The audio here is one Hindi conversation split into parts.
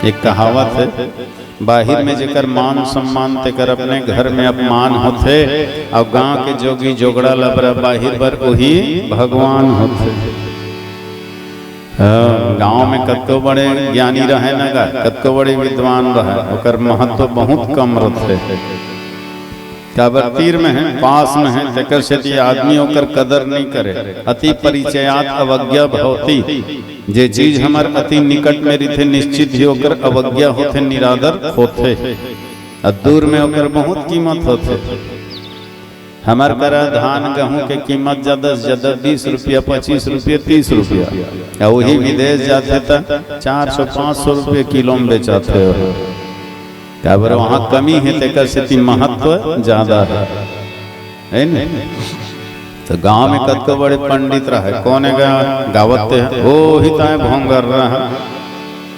एक कहावत है, बाहिर में जेकर मान सम्मान तेकर अपने घर में अपमान होते, और गांव के जोगी जोगड़ा लबरा बाहिर बर वही भगवान होते। गांव में कत्तो बड़े ज्ञानी रहे न गा, कत्तो बड़े विद्वान रहे, ओकर महत्व बहुत कम रहते। काबर तीर में है, पास में है, तेकर से आदमी ओकर कदर नहीं करे। अति परिचयात अवज्ञा भवति, जे चीज हमार अति निकट में रहते निश्चित ही ओकर अवज्ञा होते, निरादर होते। दूर में ओकर बहुत कीमत होते। हमार करा धान गेहूं के कीमत ज्यादा से ज्यादा 20 रुपया, 25 रुपया, 30 रुपया, और वही विदेश जाते था 400-500 रुपये किलो में बेचाते हो। काबर वहाँ कमी है, तेकर से महत्व ज्यादा है न। तो गांव में कत्तो बड़े पंडित रहे, कौन है गावते हैं, वो ही ताए भोंगर रहा,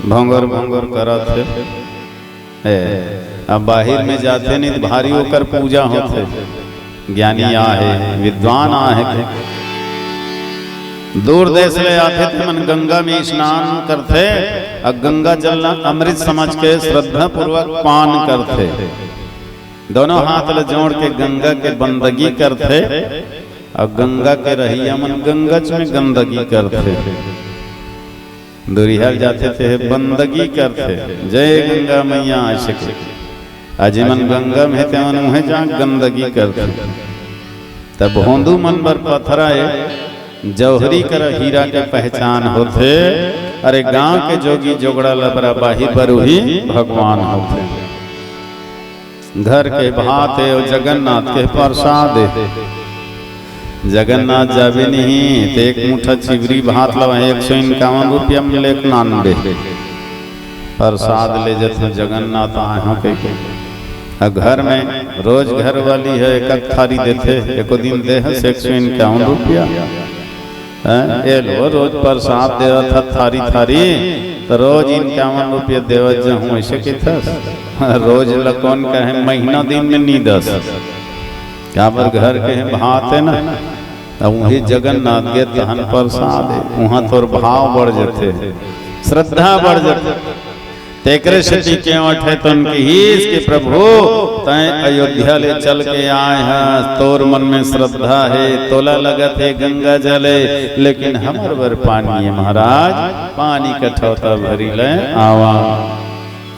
भोंगर भोंगर करते। अब बाहर में जाते नहीं तो भारी होकर पूजा होते, ज्ञानी आहे, विद्वान आहे। दूर देश ले आते थे, मन गंगा में स्नान करते, और गंगा जल अमृत समझ के श्रद्धा पूर्वक पान करते। दोनों हाथ ले जोड़ के गंगा के बंदगी करते, और गंगा के रहिया मन गंगच में गंदगी करते। दूरिया जाते थे, बंदगी करते, जय गंगा मैया आशिक। अजिमन गंगा में ते मन मुहे जा गंदगी करते। तब होंदू मन बर पथराए, जौहरी कर हीरा के पहचान होते। अरे गांव के जोगी जोगड़ा लबरा बाहिर बर ही भगवान होते। घर के भात है और जगन्नाथ के प्रसाद है। जगन्नाथ जावे नहीं तो एक मुठा चिवरी भात लवा 151 रुपया मिले 99 प्रसाद ले जाते जगन्नाथ आए के। घर में रोज घर वाली है एक थारी देते, एक दिन दे 151 रुपया। ये लो रोज प्रसाद देवा था थारी थारी, तो रोज 51 रुपया देवा जाऊँ ऐसे के था। रोज लकौन कहे महीना दिन में नहीं 10 क्या पर घर के भात है ना, अब वही जगन्नाथ के तहन प्रसाद है, वहाँ तोर भाव बढ़ जाते, श्रद्धा बढ़ जाते। तेकरे शक्ति के उठे तो उनकी ही इसके प्रभु तय अयोध्या ले चल के आए हैं, तोर मन में श्रद्धा है, तोला लगत है गंगा जले, लेकिन हमर बर पानी है महाराज, पानी कठौता भरी ले आवा।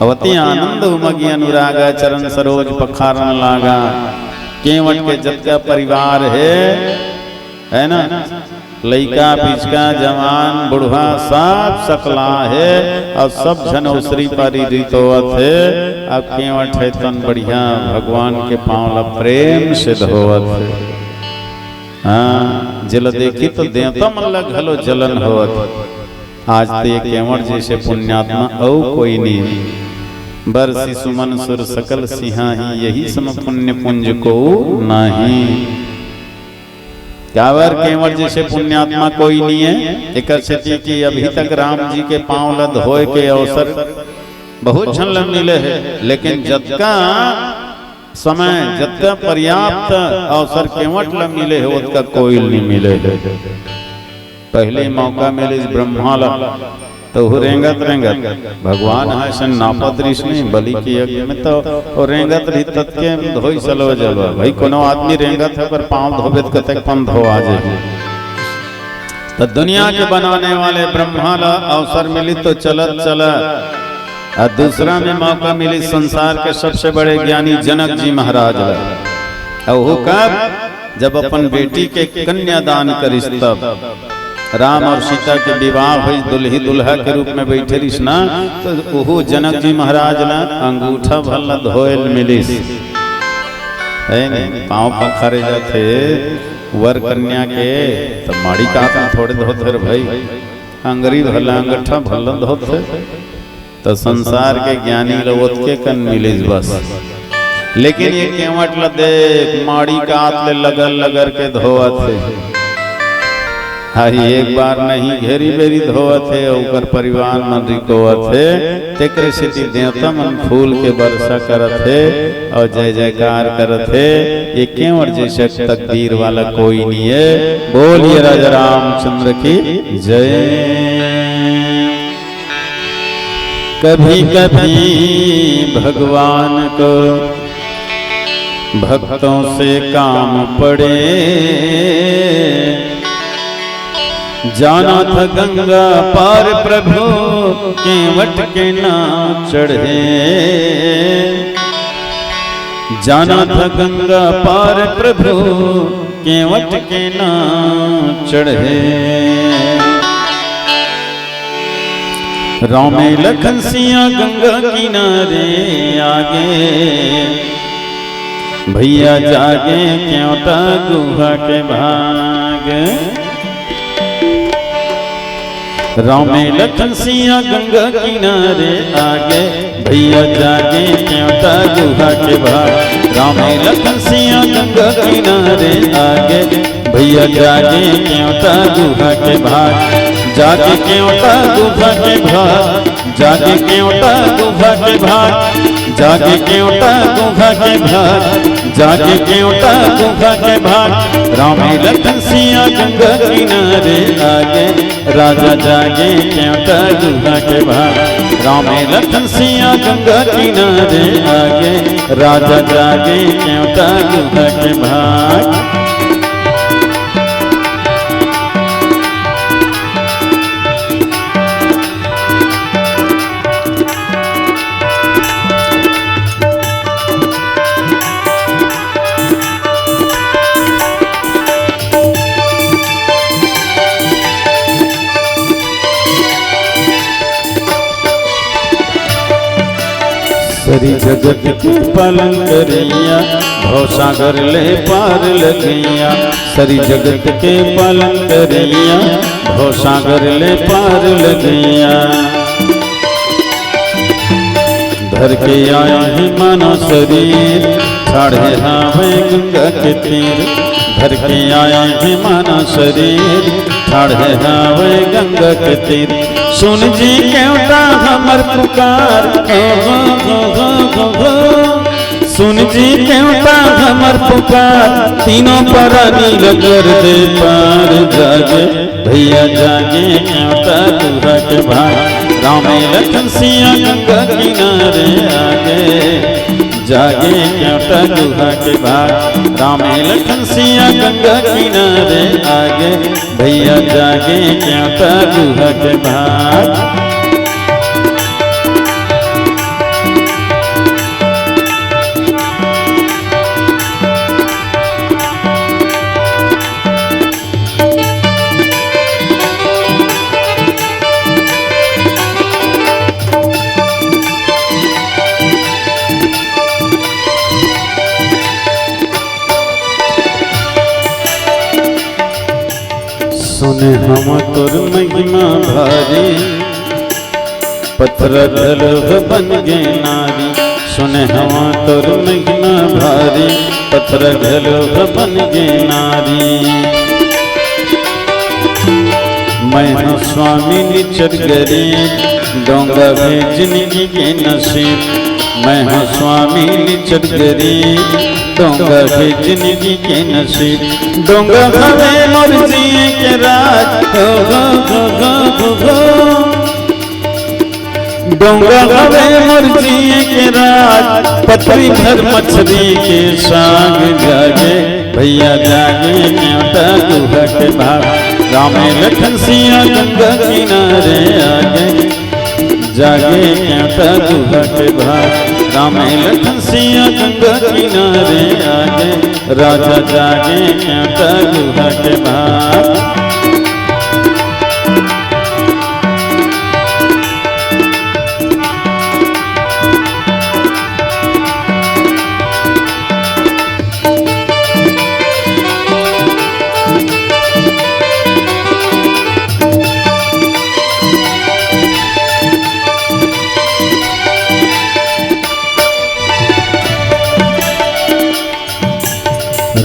अवती आनंद उमगी अनुरागा, चरण सरोज पखारन लागा। केवट के जतका परिवार है ना, लइका पिचका जवान बुढ़वा सब सकला है, और सब जन उसरी पारी रीतोवत है। अब केवट है तन बढ़िया भगवान के पांव प्रेम से धोवत है। हाँ जल देखी तो देवता मन लग हलो जलन होवत। आज तो ये केवट जैसे पुण्यात्मा औ कोई नहीं। बरसी सुमन सुर सकल सिंहा ही, यही सम पुण्य पुंज को नहीं। कावर केवट जैसे पुण्यात्मा कोई नहीं है। एक स्थिति की अभी तक राम जी के पांव लद होए के अवसर बहुत झन मिले है, लेकिन जतका समय जतका पर्याप्त अवसर केवट ल मिले है, उसका कोई नहीं मिले है। पहले मौका मिले ब्रह्मा ला तो रेंगत रेंगत भगवान है सन नापत ऋषि बलि की यज्ञ में तो रेंगत रही तत्के धोई चलो जलवा। भाई कोनो आदमी रेंगत है पर पांव धोबे तो कतक पन धो आ जाए। तो दुनिया के बनाने वाले ब्रह्मा ला अवसर मिली तो चलत चला। और दूसरा में मौका मिली संसार के सबसे बड़े ज्ञानी जनक जी महाराज ला। और वो कब जब अपन बेटी के कन्यादान करिस, तब राम और सीता के विवाह हुई, दुल्ही दुल्हा के रूप में बैठे रिस ना, तो वो जनक जी महाराज ला अंगूठा भल धोयल मिलिस है नहीं, पाँव पखारे जाते वर कन्या के। तो माड़ी का थोड़े धोते भाई, अंगरी भला अंगूठा भल धोते। तो संसार के ज्ञानी लोग के कन मिलिस बस। लेकिन ये केवट ल देख माड़ी का हाथ ले लगल लगर के धोवत है। हाई एक बार नहीं घेरी बेरी धोवत है, ऊपर परिवार मन रिकोवत है। तेकरे से देवता मन फूल के वर्षा करत है और जय जयकार करत है। ये केवट जैसे तकदीर वाला कोई नहीं है। बोलिए राजा रामचंद्र की जय। कभी कभी भगवान को भक्तों से काम पड़े, जाना था गंगा पार प्रभु केवट के नाम चढ़े, जाना था गंगा पार प्रभु केवट के नाम चढ़े। राम लखन सिया गंगा किनारे आगे, भैया जागे क्योंटा गुहा के भाग। राम लखन सिया गंगा किनारे आगे, भैया जागे क्योंटा गुहा के भाग। राम लखन सिया गंगा किनारे आगे, भैया जागे क्योंटा गुहा के भाग। जागे क्योंटा गुहा के भाग, जागे क्योंटा गुहा के भाग, जागे क्योंटा गुहा के भाग, जागे क्योंटा गुहा के भाग। राम लखन सिया गंगा किनारे आगे, राजा जागे क्योंटा गुहा के भाग। राम लखन सिया गंगा किनारे आगे, राजा जागे क्योंटा गुहा के भाग। सरी जगत के पालन करिया, भवसागर ले पार लगैया। सरी जगत के पालन करिया, भवसागर ले पार लगैया। धर के आया है मानो शरीर, ठाढ़े हावे गंगा के तीर। धर के आया है मानो शरीर, ठाढ़े हावे गंगा के तीर। सुन जी क्योंटा हमर पुकार, सुन जी क्योंटा हमर पुकार। तीनों प्राणी लगर दे पार जागे, भैया जागे क्योंटा गुहा के भाग। राम लखन सिया गंगा किनारे आगे, जागे क्योंटा गुहा के भाग। राम लखन सिया गंगा किनारे आगे, भैया जागे क्योंटा गुहा के भाग। सुने हम तोर महिमा भारी, पत्थर ढल बन गे नारी। सुने हम तोर महिमा भारी, पत्थर ढल बन गे नारी। मैं हूँ स्वामी निचर गरीब, डोंगा भी जिंदगी के नसीब। मैं हूँ स्वामी निचर गरीब, डोंगा भी जिंदगी के नसीब। डोंगा हवे मोर जिए के राज, डोंगा हवे मोर जिए के राज। पथरी भर मछली के सांग जागे, भैया जागे क्योंटा गुहा के भाग। राम लखन सिया गंगा किनारे आगे, जागे क्योंटा गुहा के भाग। राम लखन सिया गंगा किनारे आगे, राजा जागे क्योंटा गुहा के भाग।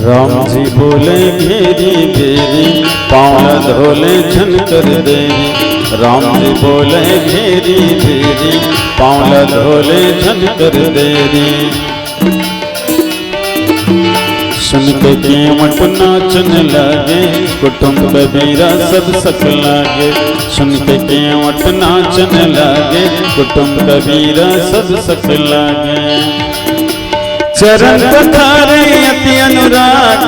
राम जी बोले घेरी घेरी, पाँव धोले झनकर देरी। राम जी बोले घेरी घेरी, पाँव धोले झनकर देरी। सुन के केवट नाचन लागे, कुटुंब कबीरा सब सख लागे। सुन के केवट नाचन लागे, कुटुंब कबीरा सब सख लागे। चरण पखारे अति अनुराग,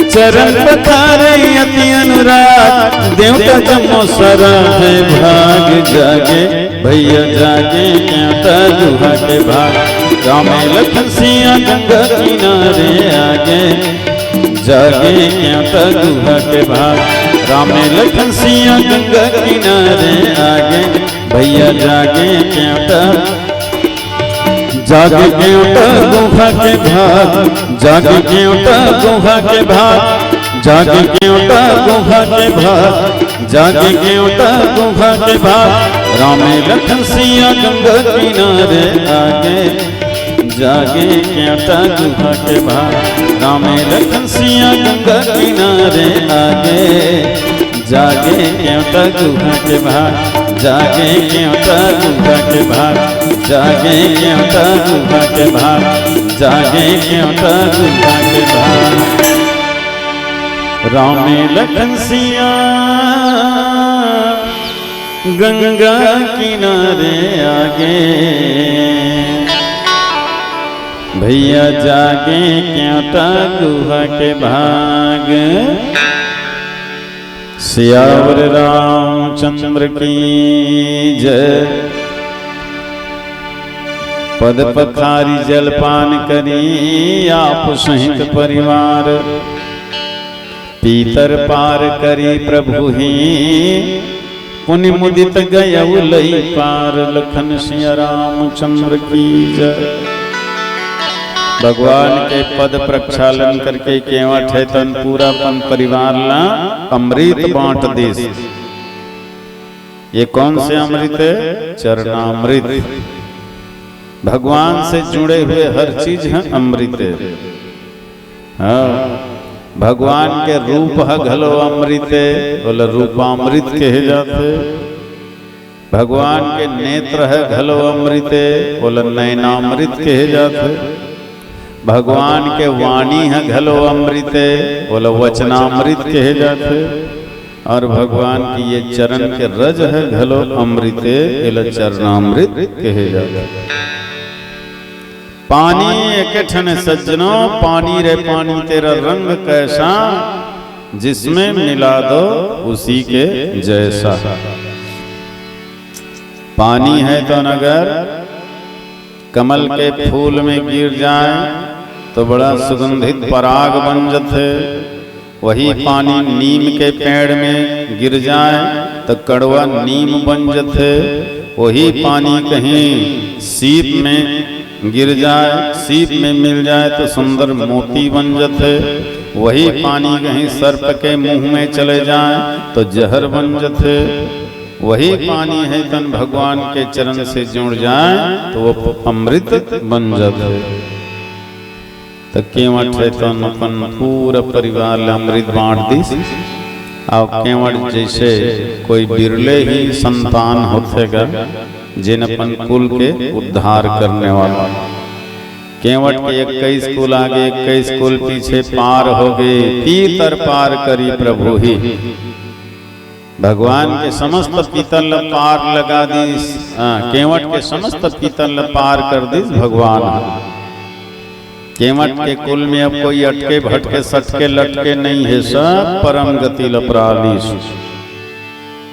चरण पखारे अति अनुराग, देव का जमो सरा है भाग जागे। भैया जागे क्यों गुहा के भाग, राम लखन सिया गंगा किनारे आगे। जागे क्यों गुहा के भाग, राम लखन सिया गंगा किनारे आगे। भैया जागे क्यों, जागे क्यों गुहा के भाग, जागे क्यों गुहा के भाग, जागे क्यों गुहा के भाग, जागे क्यों गुहा के भाग। राम लखन सिया गंगा किनारे आगे। जागे क्यों गुहा के भाग, राम लखन सिया गंगा किनारे आगे। जागे क्यों गुहा के भाग, जागे क्यों गुहा के भाग, जागे क्यों गुहा के भाग, जागे क्यों गुहा के भाग। राम लखन सिया गंगा किनारे आगे। भैया जागे क्यों गुहा के भाग। सियावर रामचंद्र की जय। पद पखारी जलपान करी, आप सहित परिवार। पीतर पार करी प्रभु ही, पुनि मुदित गयउ लई पार। लखन सिया रामचंद्र की जय। भगवान के पद प्रक्षालन करके केवट है तन पूरा पन परिवार ला अमृत बांट देस। ये कौन से अमृत है? चरणामृत। भगवान से जुड़े हुए हर चीज है अमृत। हाँ, भगवान के रूप है घलो अमृत, बोले रूपामृत कहे जाते। भगवान के नेत्र है घलो अमृत, बोले नयनामृत कहे जाते। भगवान के वाणी है घलो अमृत, बोले वचनामृत कहे जाते। और भगवान की ये चरण के रज है घलो अमृत, बोले चरणामृत कहे जाते। पानी एक ठन सज्जनों, पानी रे पानी तेरा रंग कैसा, जिसमें मिला दो उसी के जैसा। पानी है तो अगर कमल के फूल में गिर जाए तो बड़ा सुगंधित पराग बन जाते। वही पानी नीम के पेड़ में गिर जाए तो कड़वा नीम बन जाते। वही पानी कहीं सीप में गिर जाए, सीप में मिल जाए तो सुंदर मोती बन जाते। वही पानी कहीं सर्प के मुंह में चले जाए तो जहर बन जाते। वही पानी है तन भगवान के चरण से जुड़ जाए तो वो अमृत बन जाते। तो केवट है तन अपन पूरा परिवार अमृत बांट दी। और केवट जैसे कोई बिरले ही संतान होतेगा जिन अपन कुल के उद्धार करने वाला। केवट के 21 कुल आगे 21 कुल पीछे पार हो गए, तीतर पार करी प्रभु ही। भगवान के समस्त पीतल पार लगा दी, केवट के समस्त पीतल पार कर दी भगवान। केवट के कुल में अब कोई अटके भटके सटके लटके नहीं है, सब परम गति लपरालीस।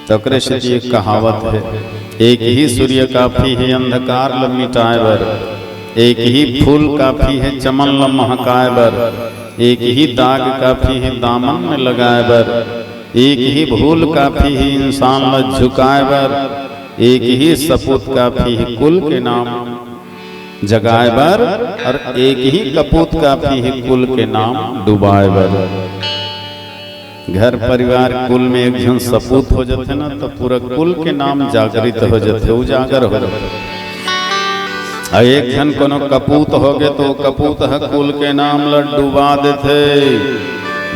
तो कृष्ण जी कहावत है, एक ही सूर्य काफी है अंधकार ल मिटाए बर, एक ही फूल काफी है चमन ल महकाए बर, एक ही दाग काफी है दामन में लगाए बर, एक ही भूल काफी है इंसान ल झुकाए बर, एक ही सपूत काफी है कुल के नाम जगाए बर, और एक ही कपूत काफी है कुल के नाम डुबाए बर। घर परिवार कुल में एक जन सपूत हो जाते ना तो पूरा कुल के नाम जागृत हो जाते, उजागर हो जाते। और एक जन कोनो कपूत हो गए तो कपूत है कुल के नाम ल डुबा देते।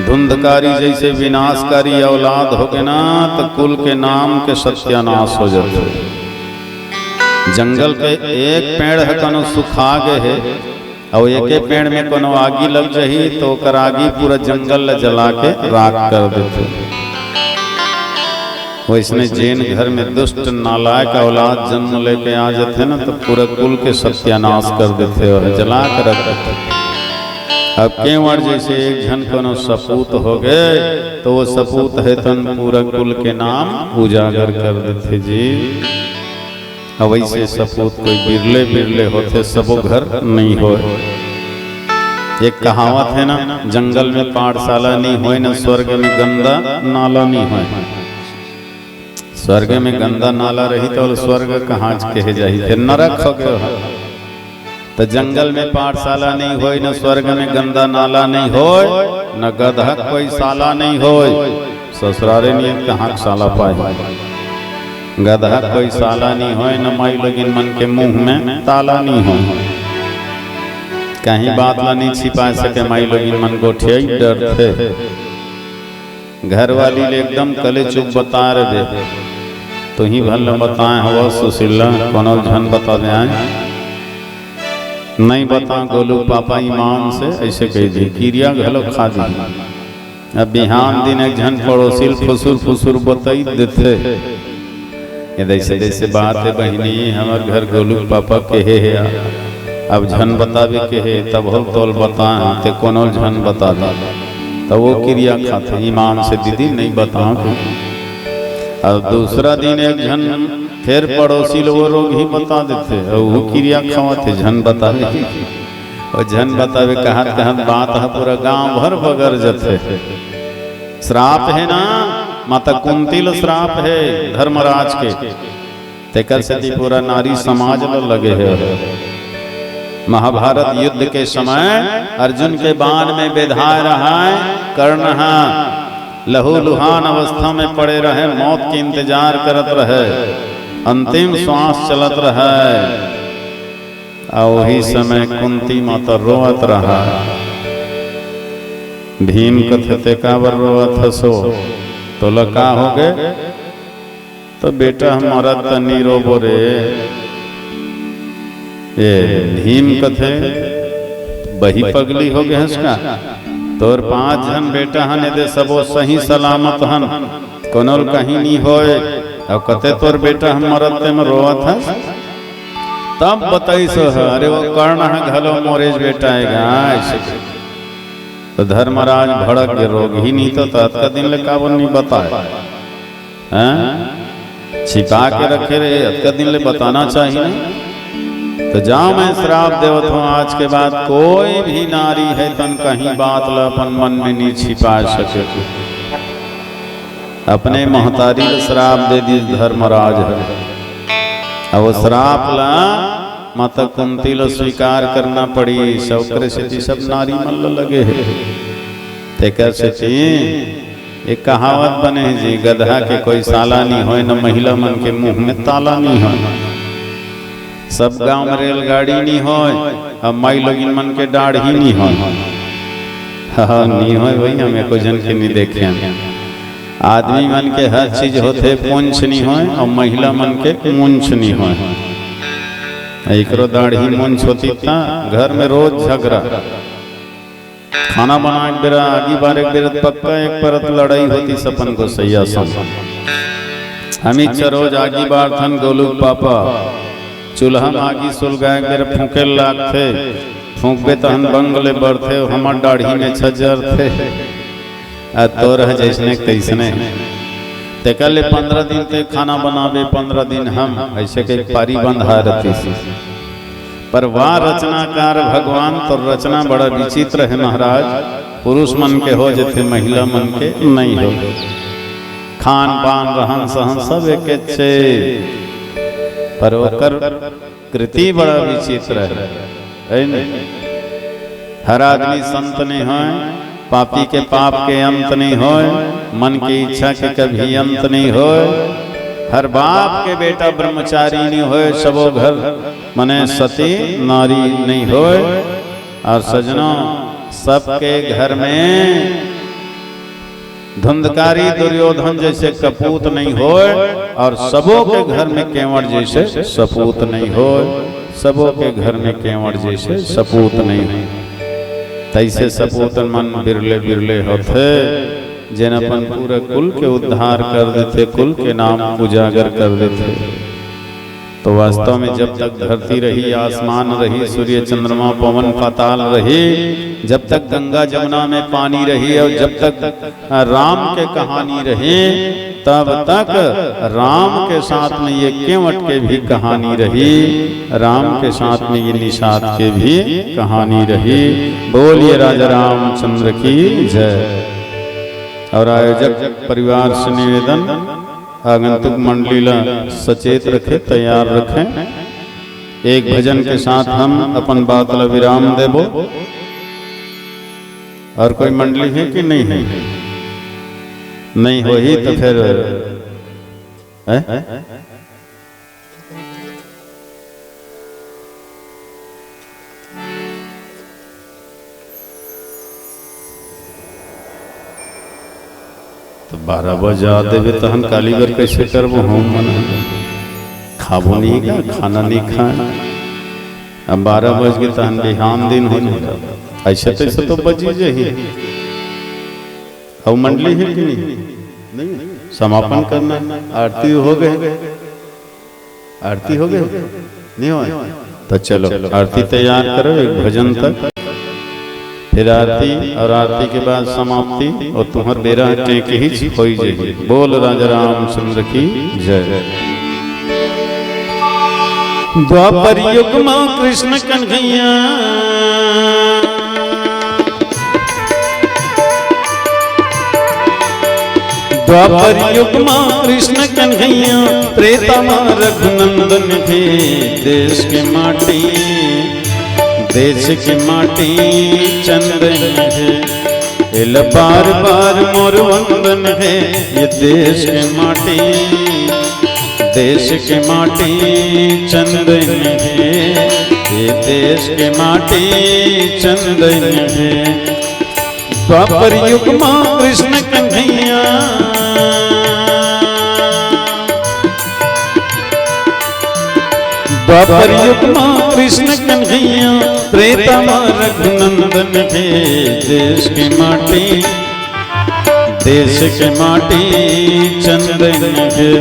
धुंधकारी जैसे विनाशकारी औलाद हो गए ना तो कुल के नाम के सत्यानाश हो जाते। जंगल के एक पेड़ है कनो सुखा गए है और एक पेड़ में कोनो आगी लग जाही तो ओकर आगी पूरा जंगल जला के राख कर देते। वैसने जैन घर में दुष्ट नालायक औलाद जन्म लेके आ जाते ना तो पूरा कुल के सत्यानाश कर देते और जला कर रख देते। अब केवड़ जैसे एक जन कोनो सपूत हो गए तो वो सपूत है तन पूरा कुल के नाम उजागर कर देते जी। अब वैसे सपूत कोई बिरले बिरले होते, सबो घर नहीं हो। एक कहावत है ना, जंगल में पाठशाला नहीं होए न स्वर्ग में गंदा नाला नहीं होए। स्वर्ग में गंदा नाला रही तो स्वर्ग कहाँ कहे जाही, फिर नरक हो गए। तो जंगल में पाठशाला नहीं होए न स्वर्ग में गंदा नाला नहीं होए, न गधा कोई साला नहीं होए। ससुरारे नहीं कहाँ साला पाए, गधा कोई साला नहीं होए, न माई लोगिन मन के मुंह में ताला नहीं हो। कहीं बात ला नहीं छिपा सके माई लोगिन मन गोठिया डर थे। घर वाली ले एकदम कले चुप बता रहे तो ही भल बताए हवा सुशीला कोनो झन बता दे नहीं बता गोलू पापा ईमान से ऐसे कह दी किरिया घलो खा दी। अब बिहान दिन एक झन पड़ोसी फुसुर फुसुर बताई देते जैसे जैसे बात है बहनी हमारे घर गोलू पापा के है। अब झन बतावे के है तब हो तोल बताए ते कोनो झन बता दा तो वो क्रिया खाते ईमान से दीदी नहीं बताओ। अब दूसरा दिन एक झन फिर पड़ोसी लोग ही बता देते और वो क्रिया खाते झन बतावे और झन बतावे कहत कहत बात है पूरा गांव भर बगर जते। श्राप है ना, माता कुंती लो श्राप है धर्मराज के, तेकर से पूरा नारी समाज लो लगे है। महाभारत युद्ध के समय अर्जुन के बाण में बेधाय रहा है कर्ण, लहू लुहान अवस्था में पड़े रहे, मौत के इंतजार करत रहे, अंतिम श्वास चलत रहे। और वही समय कुंती माता रोवत रहा। भीम कथते काबर रोवत हसो तो लका हो गए तो बेटा हमारा तनी रो बोरे। ये भीम कथे बही पगली हो गए हंसका तोर 5 जन बेटा हन यदि सबो सही सलामत हन कोनो कहीं नहीं होए और कते तोर बेटा हम मरते में रोवत हस तब बताई सो है। अरे वो कर्ण है घलो मोरेज बेटा है तो धर्मराज भड़क के रोग ही नहीं तो तत्का दिन ले कावन नहीं बताए छिपा के रखे रहे अतका दिन ले बताना चाहिए। तो जाओ मैं श्राप देवत हूँ आज के बाद कोई भी नारी है तन कहीं बात ला अपन मन में नहीं छिपा सके। अपने महतारी को श्राप दे दी धर्मराज है और वो श्राप ला माता कुंती लो स्वीकार करना पड़ी। शौकर से सब नारी मल्ल लगे है तेकर से एक कहावत बने जी गधा के कोई साला नहीं होए न महिला मन के मुंह में ताला नहीं हो। सब गांव में रेलगाड़ी नहीं हो अब माई लोगिन मन के डाढ़ ही नहीं हो। हाँ नहीं हो वही हमें को जन के नहीं देखे। आदमी मन के हर चीज होते पूंछ नहीं हो और महिला मन के मुंछ नहीं हो। एकरो दाढ़ी मुंछ होती था घर में रोज झगड़ा खाना बना एक बेरा आगी बार एक बेरा पक्का एक परत लड़ाई होती सपन को सैया हम रोज आगी बार थन गोलू पापा चूल्हा में आगी सुलगाए मेरे फूके लाग थे फूकबे तो हम बंगले बढ़ते हमार दाढ़ी में छजर थे तो रह जैसने तैसने तेकर ले 15 दिन ते खाना बनावे 15 दिन हम ऐसे के पारी बंधा रहती सी। पर वाह रचनाकार भगवान तो रचना बड़ा विचित्र है महाराज। पुरुष मन के हो जैसे महिला मन के नहीं हो। खान पान रहन सहन सब एक अच्छे पर ओकर कृति बड़ा विचित्र है। हर आदमी संत नहीं हो, पापी के पाप के अंत नहीं हो, मन की इच्छा के कभी अंत नहीं हो। हर बाप के बेटा ब्रह्मचारी नहीं हो, सबो घर मने सती नारी नहीं हो। और सजनों सबके घर में धुंधकारी दुर्योधन जैसे कपूत नहीं हो और सबों के घर में केवड़ जैसे सपूत नहीं हो। सबों के घर में केवड़ जैसे सपूत नहीं है, तैसे सपूत मन बिरले बिरले होते जिन अपन पूरे कुल के उद्धार कर देते, कुल के नाम उजागर कर देते। तो वास्तव में जब तक धरती रही, आसमान रही, सूर्य चंद्रमा पवन पाताल रही, जब तक गंगा जमुना में पानी रही और जब तक राम के कहानी रही, तब तक राम के साथ में ये केवट के भी कहानी रही, राम के साथ में ये निषाद के भी कहानी रही। बोलिए राजा रामचंद्र की जय। और आयोजक परिवार से निवेदन, आगंतुक मंडली ला सचेत रखे, तैयार रखें। एक भजन के साथ हम अपन बात ला विराम देबो। और कोई मंडली है कि नहीं है? नहीं हो ही तो फिर तो 12 बजा देवे तो हम कालीगर कैसे करबो? हम मन खाबो नहीं का, खाना नहीं खाए। अब 12 बज गए तो हम बिहान दिन हो ऐसे तैसे तो बजी जाही। और मंडली है कि नहीं? समापन करना, आरती हो गए, आरती हो गए नहीं हो तो चलो आरती तैयार करो एक भजन तक, फिर आरती और आरती के बाद समाप्ति और तुम्हार बेरा टेक ही हो जाएगी। बोल राजा रामचंद्र की जय। द्वापर युग में कृष्ण कन्हैया, द्वापर युग में कृष्ण कन्हैया, त्रेता में रघुनंदन है। देश के माटी, देश की माटी चंदन है, इल बार बार मोर वंदन है। ये देश के माटी, देश के माटी चंदन है, ये देश के माटी चंदन है। द्वापर युग में कृष्ण कन्हैया, द्वापर युग में कृष्ण कन्हैया, त्रेता में रघुनंदन है। देश की माटी, देश की माटी चंदन है,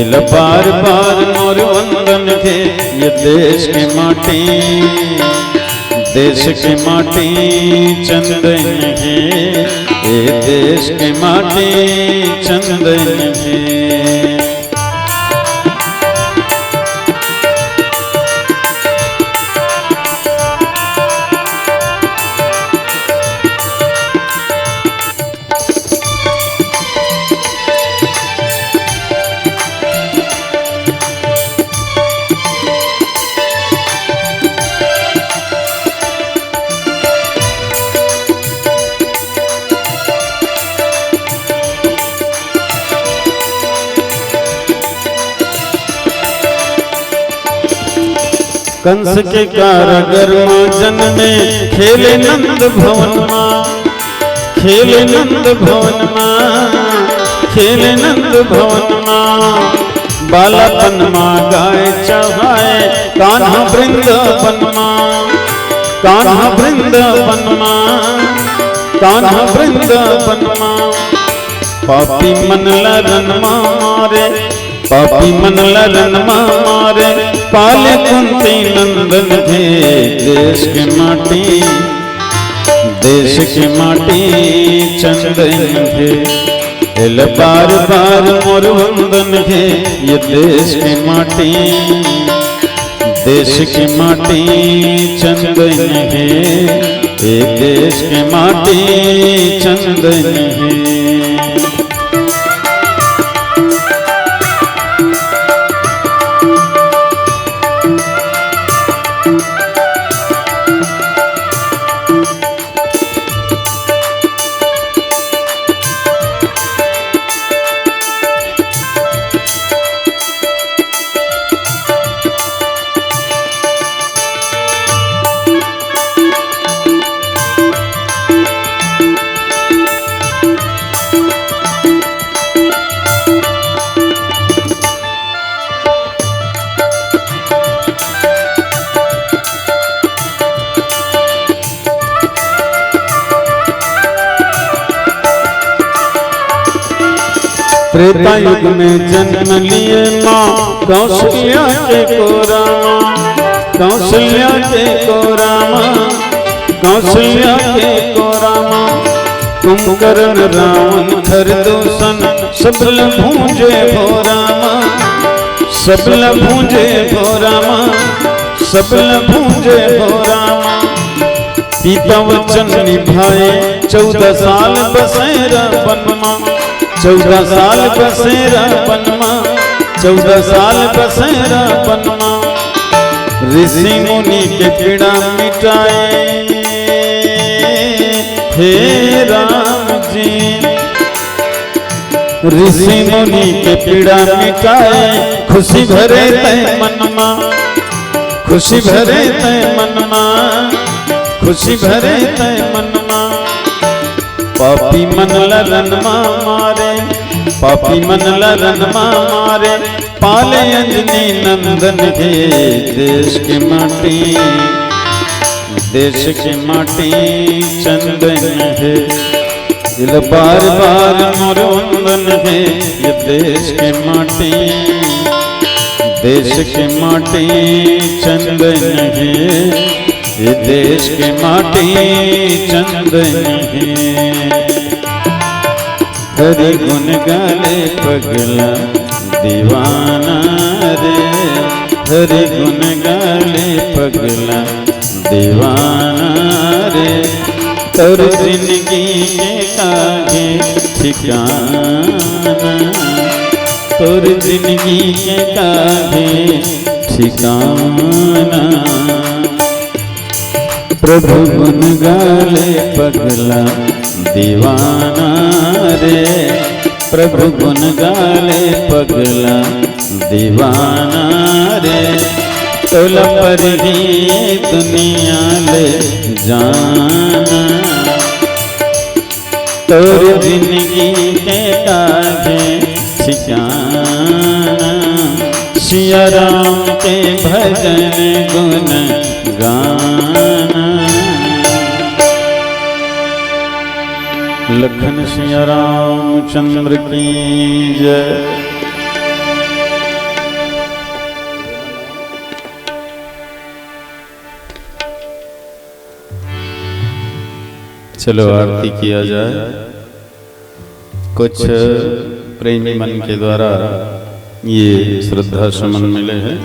इल बार बार मोर वंदन है। ये देश की माटी, देश की माटी चंदन है, ये देश की माटी चंदन है। कंस के कारागर में जन्मे, खेले नंद भवन में, खेले नंद भवन में, खेले नंद भवन में। बालापन में गाय चढ़ाए, कान्हा वृंदावन में, कान्हा वृंदावन में, कान्हा वृंदावन में। पापी मन लरन मारे, पापी मन लरन मारे, पाले कुंती नंदन थे। देश के माटी, देश की माटी चंदन है, इल बार बार मोर वंदन है। ये देश की माटी, देश की माटी चंदन है, ये देश की माटी चंदन है। त्रेता युग में जन्म लिए माँ कौशल्या के को रामा, कौशल्या के को रामा, कौशल्या के को रामा। कुंभकर्ण रावण खरदूषण सबल भूंजे भो रामा, सबल भूंजे भो रामा, सबल भूंजे भो रामा। पिता वचन निभाए 14 साल बसेरा वनमा, 14 साल बसेरा वनमा, 14 साल बसेरा वनमा। ऋषि मुनि के पीड़ा मिटाए हे राम जी, ऋषि मुनि के पीड़ा मिटाए। खुशी भरे तय मनमा, खुशी भरे तय मनमा, खुशी भरे तय मनमा। पापी मन ललन मारे, पापी मन ललन मारे। पाले अंजनी नंदन के देश के माटी, देश के माटी चंदन है। दिल बार बार मोर वंदन है, ये देश के माटी, देश के माटी चंदन है, ये देश के माटी चंदन है। हरि गुण गाले पगला दीवाना रे, हरि गुण गाले पगला दीवाना रे। तोर जिंदगी के कागे ठिकाना, तोर जिंदगी के कागे ठिकाना। प्रभु गुण गाले पगला दीवाना रे, प्रभु गुण गाले पगला दीवाना रे। तोला पर ही दुनिया ले जाना, तोर जिंदगी के कागे ठिकाना। सिया राम के भजन गुण गाना, लखन सिया रामचंद्र की जय। चलो आरती किया जाए। कुछ प्रेमी मन के द्वारा ये श्रद्धा सुमन मिले हैं।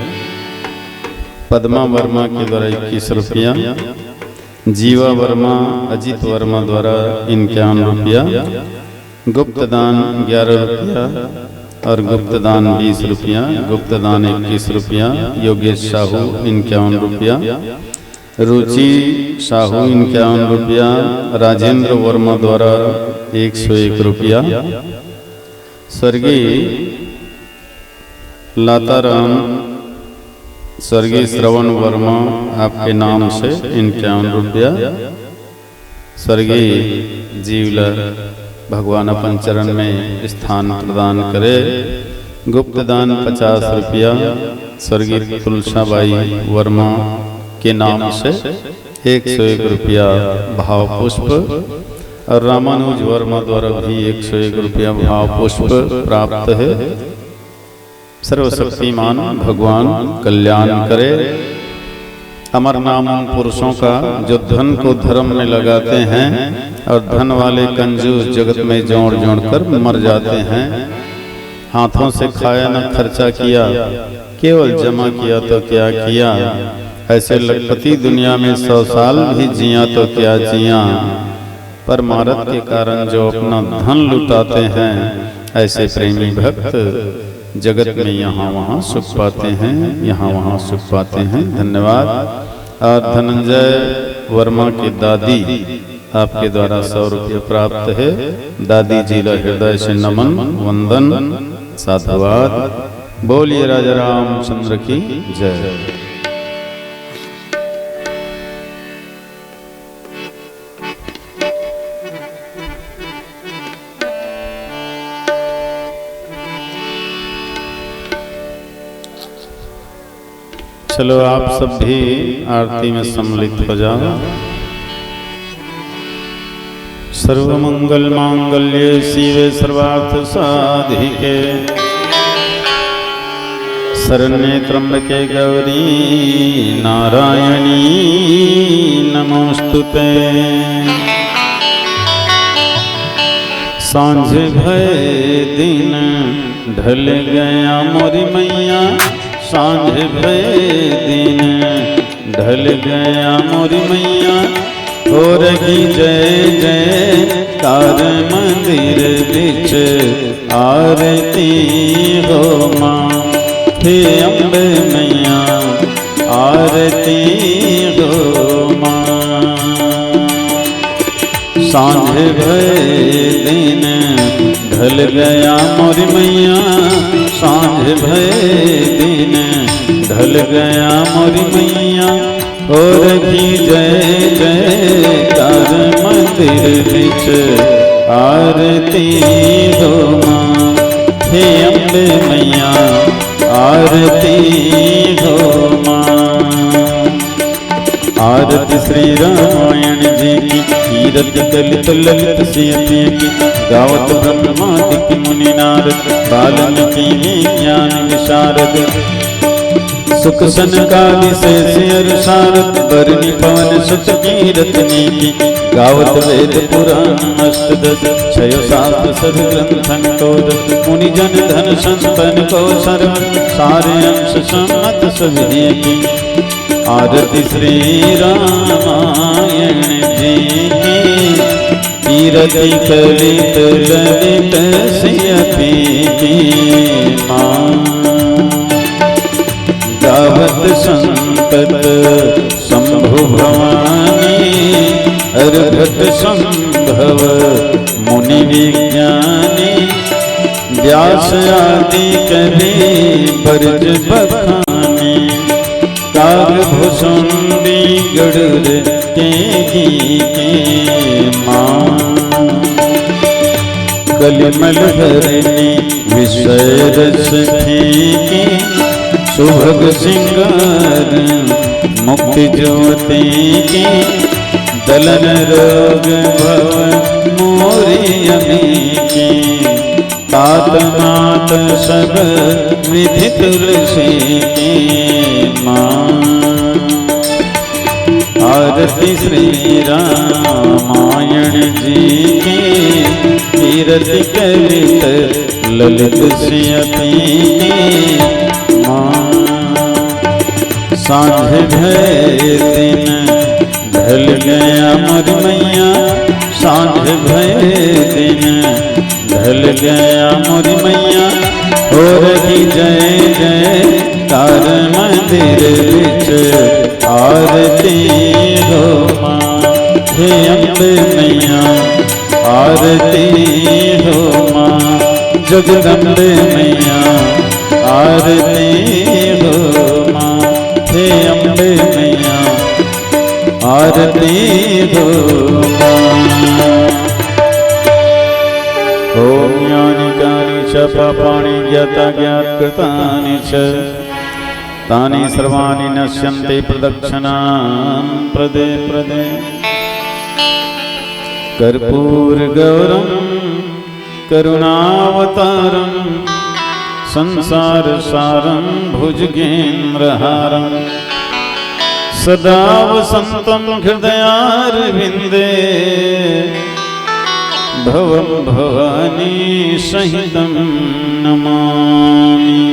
पद्मा वर्मा के द्वारा 21 रुपया, जीवा वर्मा अजित वर्मा द्वारा 51 रुपया, गुप्त दान 11 रुपया और गुप्त दान 20 रुपया, गुप्त दान 21 रुपया, योगेश साहू 51 रुपया, रुचि साहू 51 रुपया, राजेंद्र वर्मा द्वारा 101 रुपया, स्वर्गीय लाताराम स्वर्गीय श्रवण वर्मा आपके नाम से 51 रुपया, स्वर्गीय जीवलर भगवान अपन चरण में स्थान प्रदान करे। गुप्त दान 50 रुपया, स्वर्गीय तुलसाबाई वर्मा के नाम से 101 रुपया भाव पुष्प और रामानुज वर्मा द्वारा भी 101 रुपया भाव पुष्प प्राप्त है। सर्वशक्तिमान भगवान कल्याण करे। अमर नाम पुरुषों का जो धन को धर्म में लगाते हैं और धन वाले कंजूस जगत में जोड़ जोड़ कर मर जाते हैं। हाथों से खाया न खर्चा किया, केवल जमा किया तो क्या किया। ऐसे लखपति दुनिया में 100 साल भी जिया तो क्या जिया। पर मारत के कारण जो अपना धन लुटाते हैं, ऐसे प्रेमी भक्त जगत में यहाँ वहाँ सुख पाते हैं, यहाँ वहाँ सुख पाते हैं। धन्यवाद। और धनंजय वर्मा की दादी आपके द्वारा 100 रुपये प्राप्त है। दादी जी का हृदय से नमन वंदन साधुवाद। बोलिए राजा रामचंद्र की जय। चलो आप सब भी आरती में सम्मिलित हो जाओ। सर्वमंगल मांगल्ये शिवे सर्वार्थ साधिके शरण्ये त्र्यंबके गौरी नारायणी नमोस्तुते। सांझ भय दिन ढल गया मोरी मैया, सांझ भय दिन ढल गया मोरी मैया, हो रही जय जय कार मंदिर बिच आरती हो माँ। हे अम्बे मैया आरती हो माँ। सांझ भय दिन ढल गया मोरी मैया, सांझ भय दिन ढल गया मोरी मैया, हो रही जय जय कार मंदिर बिच आरती हो माँ। हे अम्बे मैया आरती हो माँ। आरती श्री रामायण जी की, कीरत दलित ललित सियति की, गावत ब्रह्मादि मुनि नारद, वाल्मीकि ज्ञान विशारद, सुख सनकादि से सारद, बरनी पवन सुत कीरत की, गावत वेद पुराण अष्टदश, छय शास्त्र सब ग्रंथन को रख, मुनि जन धन संतन को सर्व, सारे अंश सम्मत सभी की। आरती श्री रामायण जी की, कीरति कलित ललित सियति की माँ। गावत संतत शंभु भवानी, अर्घट संभव मुनि विज्ञानी, व्यास आदि कवि बरज बखानी, काग भुसुंडी गरुड़ के माँ। कलिमल हरणी विषय रस की, सुभग सिंगार मुक्ति ज्योति की, दलन रोग भव मोरी अमी की, तात मात सब विधि तुलसी की माँ। आरती श्री रामायण जी की, कीरति कलित ललित सियति की माँ। सांझ भय दिन ढल गया मोरी मैया, सांझ भय दिन ढल गया मोरी मैया, हो रही जय जय कार मंदिर बिच आरती हो माँ। हे अम्बे मैया आरती हो माँ, जगदम्बे मैया आरती हो माँ। हे अम्बे मैया आरती हो माँ। ओम ज्ञानि ज्ञानि च पापानि ज्ञाता ज्ञात कृतानि च, तानि सर्वाणि नश्यन्ते प्रदक्षिणां प्रदे प्रदे। कर्पूर गौरम करुणावतारम, संसार सारं भुजगेन्द्रहारं, सदा वसन्तं हृदयारविन्दे, भवं भवानी सहितं नमामि।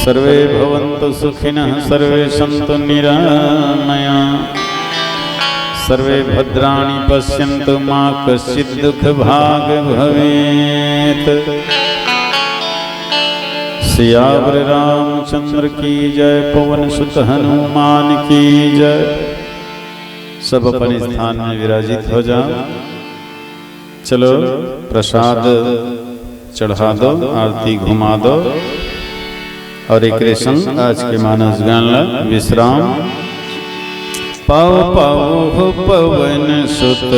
सर्वे भवन्तु सुखिनः, सर्वे सन्तु निरामयाः, सर्वे भद्राणि पश्यन्तु मा कश्चित् दुःखभाग् भवेत्। सियावर रामचंद्र की जय, पवन सुत हनुमान की जय। सब अपने स्थान में विराजित हो जाओ। चलो प्रसाद चढ़ा दो, आरती घुमा दो और एक रेशन आज के मानस गान ला विश्राम। पाओ पाओ हो पवन सुत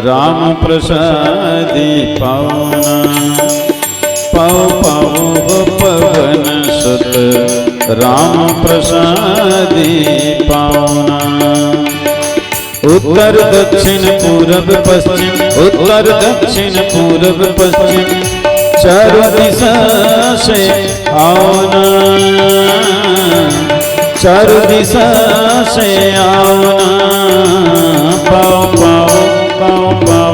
राम प्रसादी पावना, पाओ पाओ हो पवन सुत राम प्रसादी पावना। उत्तर दक्षिण पूरब पश्चिम, उत्तर दक्षिण पूरब पश्चिम, चारों दिशा से आओ ना, चारों दिशा से आओ ना, पाओ पाओ पाओ पाओ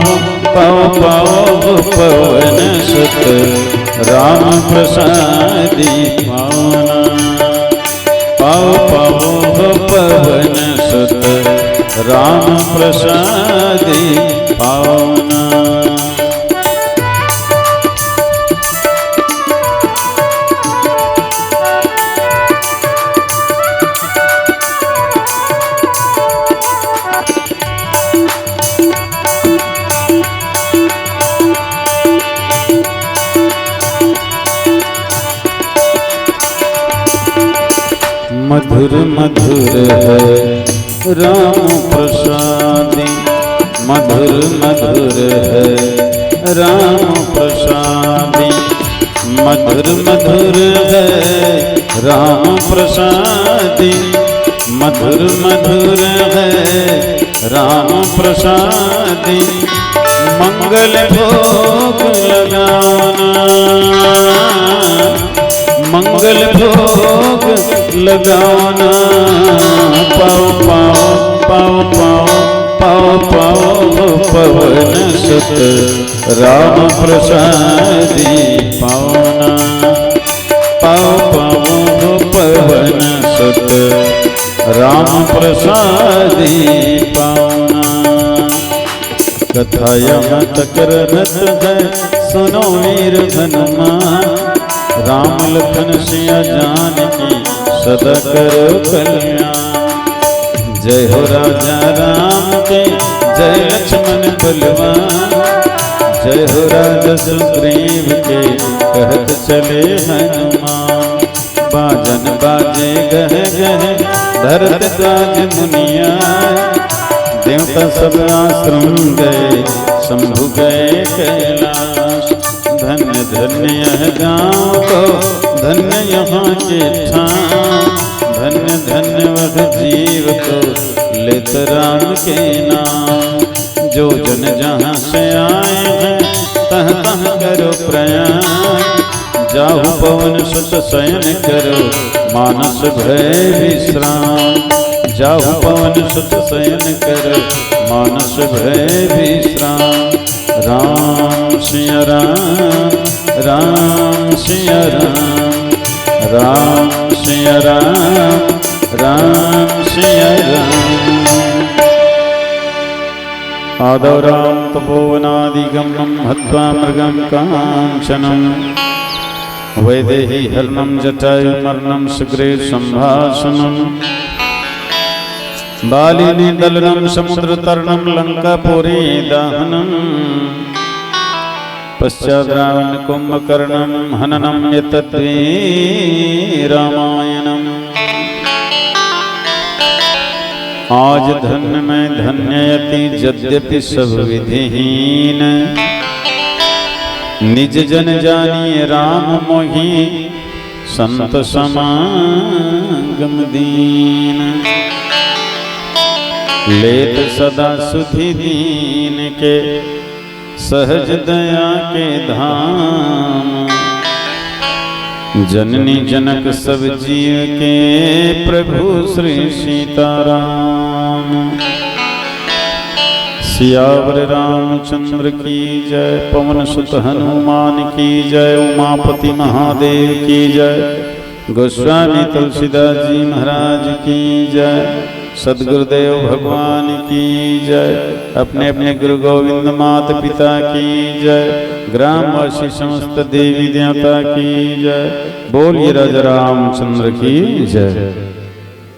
पाओ पाओ पवन सुत राम प्रसादी पाओ ना, पाओ पाओ पवन सुत राम प्रसादी पाओ ना। मधुर मधुर है राम प्रसादी, मधुर मधुर है राम प्रसादी, मधुर मधुर है राम प्रसादी, मधुर मधुर है राम प्रसादी, मंगल भोग लगाना, मंगल भोग लगाना, पाओ पाओ पाओ पाओ पाओ पाओ पवन सुत राम प्रसादी पाओ ना, पाओ पाओ पवन सुत राम प्रसादी पाओ ना। कथा यमत करत है सुनो वीर हनुमान, राम लखन सिया जानकी सदा करो कल्याण। जय हो राजा राम के जय लक्ष्मण बलवान, जय हो राजा सुग्रीव के कहत चले हनुमान। बाजन बाजे गह गह धरत काज मुनिया, देवता सब आश्रम गए शंभु गए कैलाश। धन्य धन्य यह गाँव को धन्य यहाँ के ठाम, धन्य धन्य वह जीव को लेत राम के नाम। जो जन जहाँ से आए हैं तह तह करो प्रयाण, जाहु पवन सुत शयन करो मानस भय विश्राम। जाहु पवन सुत शयन करो मानस भय विश्राम। राम सिया राम, राम सिया राम, राम सिया राम, राम सिया राम। आदौ राम तपोवनादिगमनं हत्वा मृगं काञ्चनं, वैदेही हरणं जटायुमर्णं सुग्रीव सम्भाषणं। बालिनी दलनं समुद्रतरणं लंकापुरी दहनं, पश्चात् रावण कुंभकर्णं हननं एतद्वै रामायणम्। आज धन्य में धन्ययति यद्यपि सब विधिहीन, निज जन जानिए राम मोहि संत समागम दीन। लेत सदा सुधि दीन के सहज दया के धाम। जननी जनक सब जीव के प्रभु श्री सीताराम। सियावर रामचंद्र की जय, पवन सुत हनुमान की जय, उमापति महादेव की जय, गोस्वामी तुलसीदास जी महाराज की जय, सदगुरुदेव भगवान की जय, अपने अपने गुरु गोविंद माता पिता की जय, ग्रामवासी समस्त देवी देवता की जय। बोलिए राजा रामचंद्र की जय।